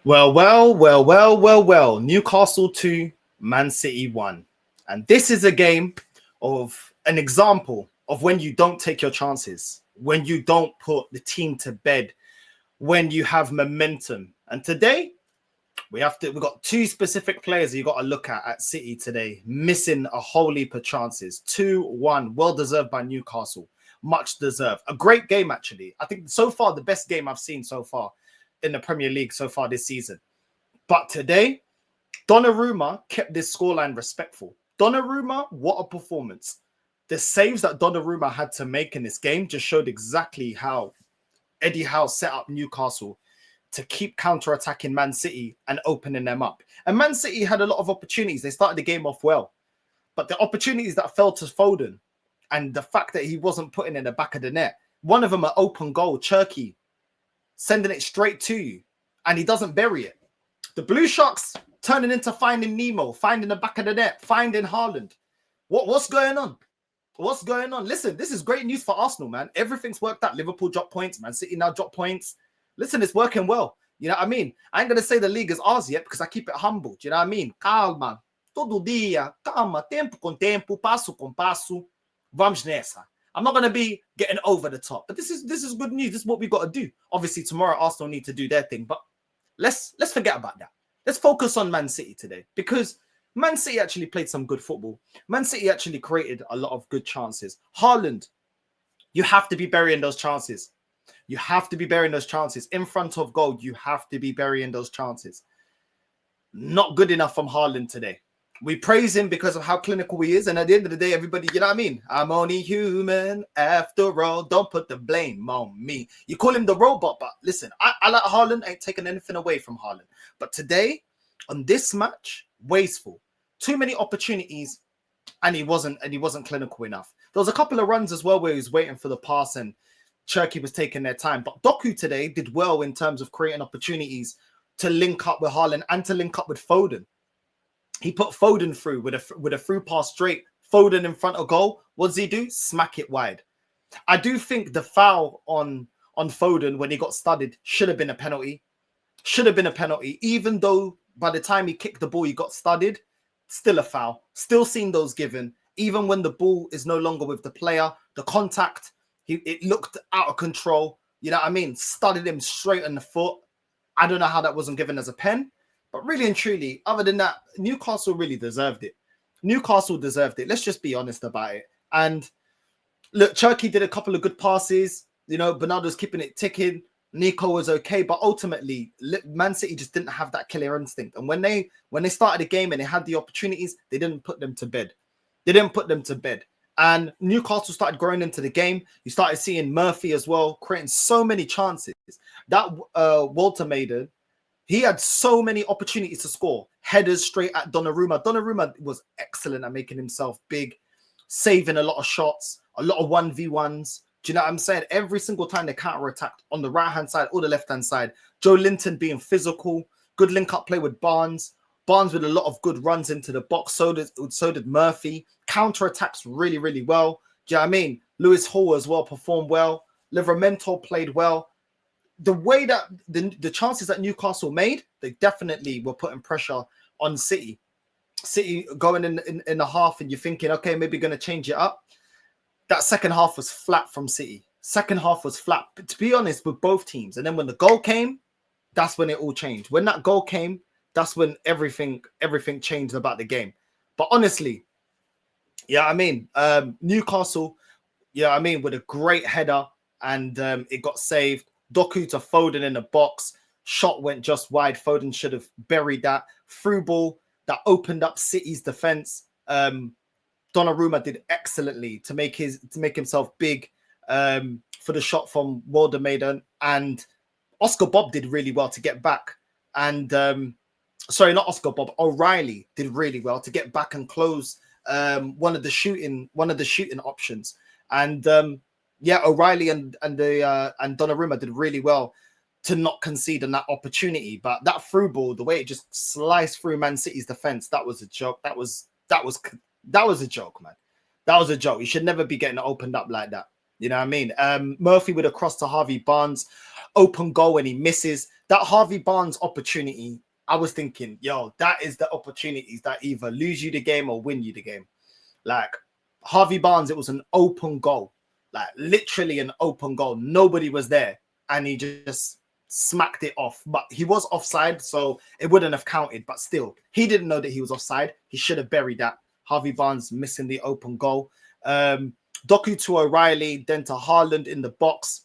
Well. Newcastle 2, Man City 1. And this is a game of an example of when you don't take your chances, when you don't put the team to bed, when you have momentum. And today, we've got two specific players you got to look at City today, missing a whole heap of chances. 2-1, well deserved by Newcastle. Much deserved. A great game, actually. I think so far, the best game I've seen so far in the Premier League so far this season. But today, Donnarumma kept this scoreline respectful. Donnarumma, what a performance. The saves that Donnarumma had to make in this game just showed exactly how Eddie Howe set up Newcastle to keep counter-attacking Man City and opening them up. And Man City had a lot of opportunities. They started the game off well. But the opportunities that fell to Foden and the fact that he wasn't putting in the back of the net, one of them an open goal, Cherky, sending it straight to you, and he doesn't bury it. The Blue Sharks turning into Finding Nemo, finding the back of the net, finding Haaland. What's going on? What's going on? Listen, this is great news for Arsenal, man. Everything's worked out. Liverpool dropped points. Man City now dropped points. Listen, it's working well. You know what I mean? I ain't going to say the league is ours yet because I keep it humble. Do you know what I mean? Calma. Todo dia. Calma. Tempo com tempo. Passo com passo. Vamos nessa. I'm not going to be getting over the top. But this is good news. This is what we've got to do. Obviously, tomorrow Arsenal need to do their thing. But let's forget about that. Let's focus on Man City today because Man City actually played some good football. Man City actually created a lot of good chances. Haaland, you have to be burying those chances. You have to be burying those chances. In front of goal, you have to be burying those chances. Not good enough from Haaland today. We praise him because of how clinical he is. And at the end of the day, everybody, you know what I mean? I'm only human after all. Don't put the blame on me. You call him the robot, but listen, I like Haaland. I ain't taking anything away from Haaland. But today, on this match, wasteful. Too many opportunities, and he wasn't clinical enough. There was a couple of runs as well where he was waiting for the pass and Cherky was taking their time. But Doku today did well in terms of creating opportunities to link up with Haaland and to link up with Foden. He put Foden through with a through pass straight. Foden in front of goal. What does he do? Smack it wide. I do think the foul on Foden when he got studded should have been a penalty. Should have been a penalty. Even though by the time he kicked the ball, he got studded. Still a foul. Still seen those given. Even when the ball is no longer with the player, the contact, it looked out of control. You know what I mean? Studded him straight in the foot. I don't know how that wasn't given as a pen. But really and truly, other than that, Newcastle really deserved it. Newcastle deserved it. Let's just be honest about it. And look, Cherky did a couple of good passes. You know, Bernardo's keeping it ticking. Nico was okay, but ultimately, Man City just didn't have that killer instinct. And when they started the game and they had the opportunities, they didn't put them to bed. They didn't put them to bed. And Newcastle started growing into the game. You started seeing Murphy as well, creating so many chances. That Walter Maiden, he had so many opportunities to score. Headers straight at Donnarumma. Donnarumma was excellent at making himself big, saving a lot of shots, a lot of 1v1s. Do you know what I'm saying? Every single time they counter-attacked on the right-hand side or the left-hand side. Joe Linton being physical. Good link-up play with Barnes. Barnes with a lot of good runs into the box. So did Murphy. Counter-attacks really, really well. Do you know what I mean? Lewis Hall as well performed well. Livramento played well. The way that the chances that Newcastle made, they definitely were putting pressure on City. City going in the half and you're thinking, okay, maybe going to change it up. That second half was flat from City. Second half was flat, but to be honest, with both teams. And then when the goal came, that's when it all changed. When that goal came, that's when everything changed about the game. But honestly, yeah, I mean, Newcastle, yeah, I mean, with a great header and it got saved. Doku to Foden in the box. Shot went just wide. Foden should have buried that. Through ball that opened up City's defense. Donnarumma did excellently to make himself big for the shot from Walter Maiden, and Oscar Bob did really well to get back. And sorry, not Oscar Bob. O'Reilly did really well to get back and close one of the shooting options. And yeah, O'Reilly and Donnarumma did really well to not concede on that opportunity. But that through ball, the way it just sliced through Man City's defense, that was a joke. That was a joke, man. That was a joke. You should never be getting opened up like that. You know what I mean? Murphy with a cross to Harvey Barnes, open goal and he misses. That Harvey Barnes opportunity, I was thinking, yo, that is the opportunities that either lose you the game or win you the game. Like Harvey Barnes, it was an open goal, like literally an open goal. Nobody was there, and he just smacked it off. But he was offside, so it wouldn't have counted. But still, he didn't know that he was offside. He should have buried that. Harvey Barnes missing the open goal. Doku to O'Reilly, then to Haaland in the box.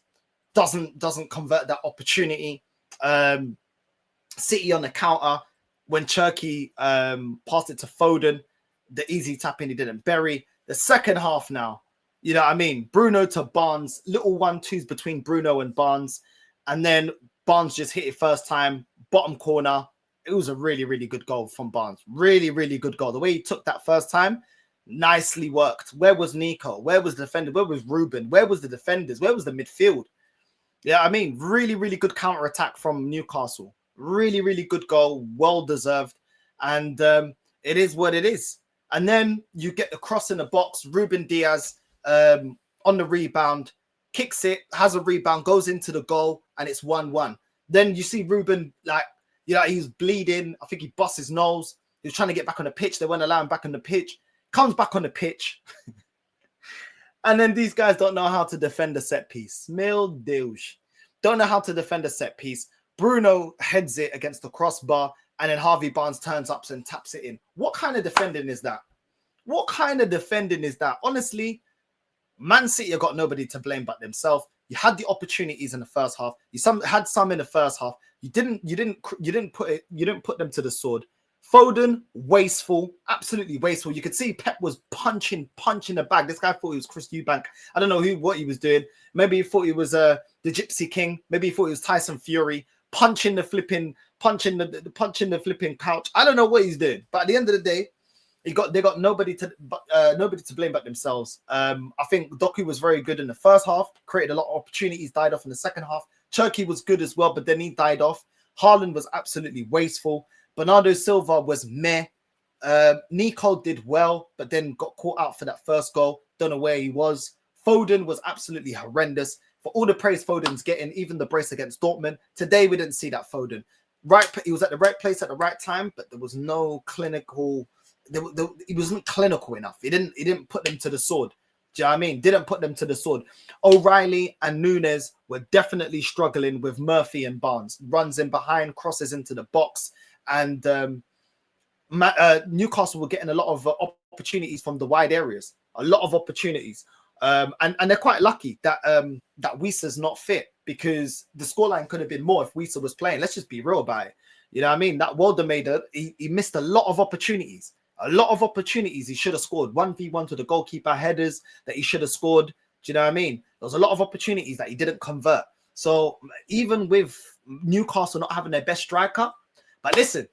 Doesn't convert that opportunity. City on the counter when Cherki passed it to Foden, the easy tap in, he didn't bury. The second half now, you know what I mean? Bruno to Barnes, little 1-2s between Bruno and Barnes, and then Barnes just hit it first time, bottom corner. It was a really, really good goal from Barnes. Really, really good goal. The way he took that first time, nicely worked. Where was Nico? Where was the defender? Where was Ruben? Where was the defenders? Where was the midfield? Yeah, I mean, really, really good counter-attack from Newcastle. Really, really good goal. Well-deserved. And it is what it is. And then you get the cross in the box. Ruben Diaz on the rebound, kicks it, has a rebound, goes into the goal, and it's 1-1. Then you see Ruben, like, you know, he's bleeding. I think he bust his nose. He was trying to get back on the pitch. They wouldn't allow him back on the pitch. Comes back on the pitch. And then these guys don't know how to defend a set piece. Meu Deus. Don't know how to defend a set piece. Bruno heads it against the crossbar, and then Harvey Barnes turns up and taps it in. What kind of defending is that? What kind of defending is that? Honestly, Man City have got nobody to blame but themselves. You had the opportunities in the first half. You had some in the first half. You didn't put them to the sword. Foden, wasteful, absolutely wasteful. You could see Pep was punching the bag. This guy thought he was Chris Eubank. I don't know what he was doing. Maybe he thought he was the Gypsy King. Maybe he thought he was Tyson Fury, punching the flipping couch. I don't know what he's doing. But at the end of the day, they got nobody to blame but themselves. I think Doku was very good in the first half, created a lot of opportunities, died off in the second half. Cherki was good as well, but then he died off. Haaland was absolutely wasteful. Bernardo Silva was meh. Nico did well, but then got caught out for that first goal. Don't know where he was. Foden was absolutely horrendous. For all the praise Foden's getting, even the brace against Dortmund, today we didn't see that Foden. He was at the right place at the right time, but there was no clinical. He wasn't clinical enough. He didn't put them to the sword. Do you know what I mean? Didn't put them to the sword. O'Reilly and Nunes were definitely struggling with Murphy and Barnes. Runs in behind, crosses into the box. And Newcastle were getting a lot of opportunities from the wide areas. A lot of opportunities. And they're quite lucky that Wisa's not fit, because the scoreline could have been more if Wisa was playing. Let's just be real about it. You know what I mean? That Waldemader, he missed a lot of opportunities. A lot of opportunities he should have scored. 1v1 to the goalkeeper, headers that he should have scored. Do you know what I mean? There was a lot of opportunities that he didn't convert. So even with Newcastle not having their best striker, but listen,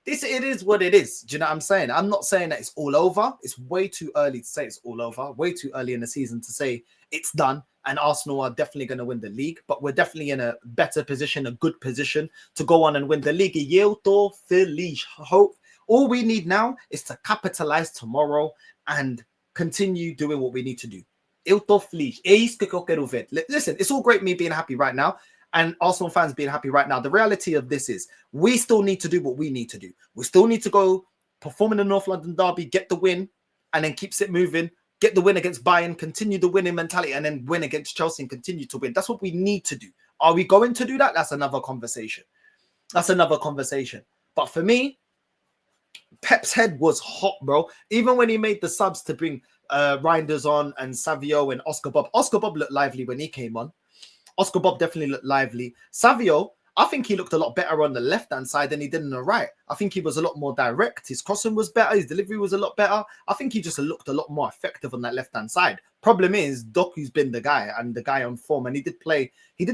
it is what it is. Do you know what I'm saying? I'm not saying that it's all over. It's way too early to say it's all over. Way too early in the season to say it's done. And Arsenal are definitely going to win the league. But we're definitely in a better position, a good position to go on and win the league. Eu tô feliz. Hope. All we need now is to capitalize tomorrow and continue doing what we need to do. Eu tô feliz. É isso que eu quero ver. Listen, it's all great me being happy right now and Arsenal fans being happy right now. The reality of this is we still need to do what we need to do. We still need to go perform in the North London derby, get the win, and then keeps it moving. Get the win against Bayern, continue the winning mentality, and then win against Chelsea and continue to win. That's what we need to do. Are we going to do that? That's another conversation. That's another conversation. But for me, Pep's head was hot, bro. Even when he made the subs to bring Reinders on and Savio and Oscar Bob. Oscar Bob looked lively when he came on. Oscar Bob definitely looked lively. Savio, I think he looked a lot better on the left-hand side than he did on the right. I think he was a lot more direct. His crossing was better. His delivery was a lot better. I think he just looked a lot more effective on that left-hand side. Problem is, Doku's been the guy and the guy on form. And he did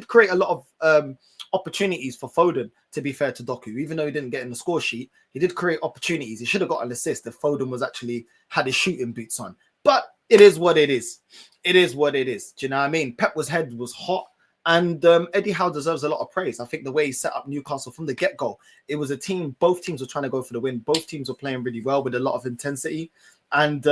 create a lot of opportunities for Foden, to be fair to Doku. Even though he didn't get in the score sheet, he did create opportunities. He should have got an assist if Foden was actually had his shooting boots on. But it is what it is. It is what it is. Do you know what I mean? Pep's head was hot. And Eddie Howe deserves a lot of praise. I think the way he set up Newcastle from the get-go, it was a team, both teams were trying to go for the win. Both teams were playing really well with a lot of intensity. And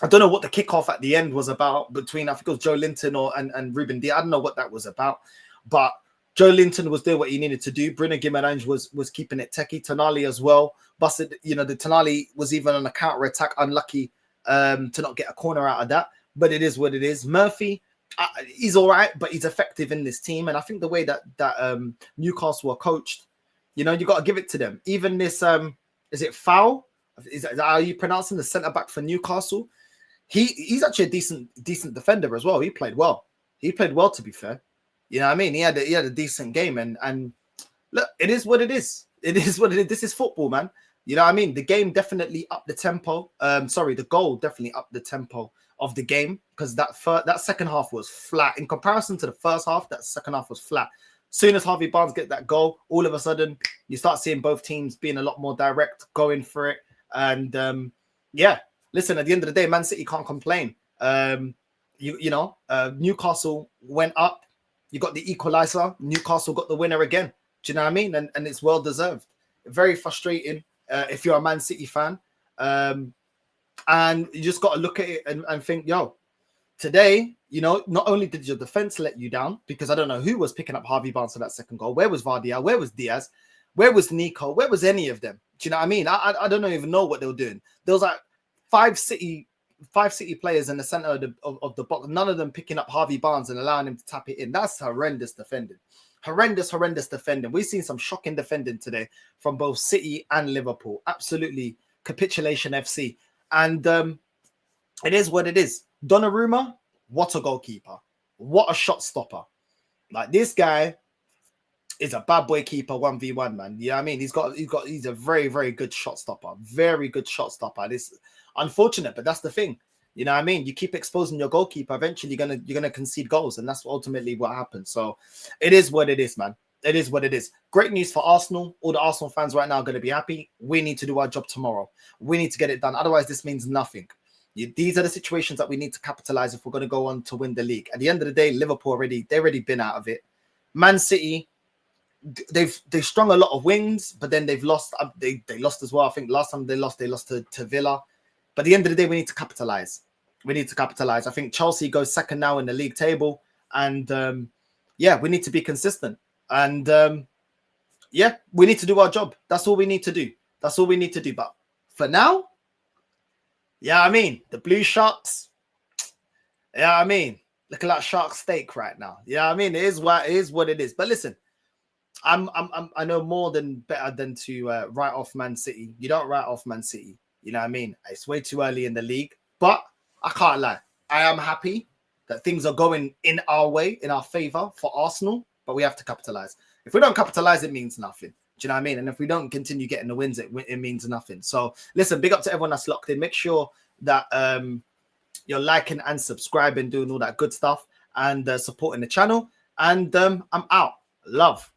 I don't know what the kickoff at the end was about between, I think it was Joe Linton and Ruben Diaz. I don't know what that was about, but Joe Linton was doing what he needed to do. Bruno Guimaraes was keeping it techie. Tonali as well. Busted, the Tonali was even on a counter attack, unlucky to not get a corner out of that. But it is what it is. Murphy, he's all right, but he's effective in this team. And I think the way that Newcastle were coached, you got to give it to them. Even this, is it Foul? Is that how you pronounce him? The centre back for Newcastle. He's actually a decent defender as well. He played well. To be fair. You know what I mean? He had a decent game, and look, it is what it is. It is what it is. This is football, man. You know what I mean? The game definitely upped the tempo. The goal definitely upped the tempo of the game, because that second half was flat in comparison to the first half. That second half was flat. Soon as Harvey Barnes get that goal, all of a sudden you start seeing both teams being a lot more direct, going for it, and yeah. Listen, at the end of the day, Man City can't complain. Newcastle went up. You got the equaliser. Newcastle got the winner again. Do you know what I mean? And it's well deserved. Very frustrating if you're a Man City fan. And you just got to look at it and think, yo, today, not only did your defense let you down, because I don't know who was picking up Harvey Barnes for that second goal. Where was Vardy? Where was Diaz? Where was Nico? Where was any of them? Do you know what I mean? I don't even know what they were doing. There was like five City players in the center of the box, none of them picking up Harvey Barnes and allowing him to tap it in. That's horrendous defending. Horrendous defending. We've seen some shocking defending today from both City and Liverpool. Absolutely capitulation FC. And it is what it is. Donnarumma, what a goalkeeper. What a shot stopper. Like, this guy is a bad boy keeper 1v1, man. You know what I mean? He's a very, very good shot stopper. Very good shot stopper. This unfortunate, but that's the thing. You know what I mean? You keep exposing your goalkeeper, eventually you're gonna concede goals, and that's ultimately what happens. So it is what it is, man. It is what it is. Great news for Arsenal. All the Arsenal fans right now are going to be happy. We need to do our job tomorrow. We need to get it done. Otherwise, this means nothing. These are the situations that we need to capitalize if we're going to go on to win the league. At the end of the day, Liverpool they've already been out of it. Man City, they've strung a lot of wins, but then they've lost. They lost as well. I think last time they lost to Villa. But at the end of the day, we need to capitalize. We need to capitalize. I think Chelsea goes second now in the league table. And we need to be consistent. And we need to do our job. That's all we need to do. But for now, the Blue Sharks, look at that shark steak right now. It is what it is. But listen, I know more than better than to write off Man City. You don't write off Man City. You know what I mean? It's way too early in the league, but I can't lie. I am happy that things are going in our way, in our favor for Arsenal, but we have to capitalize. If we don't capitalize, it means nothing. Do you know what I mean? And if we don't continue getting the wins, it means nothing. So listen, big up to everyone that's locked in. Make sure that you're liking and subscribing, doing all that good stuff, and supporting the channel. And I'm out. Love.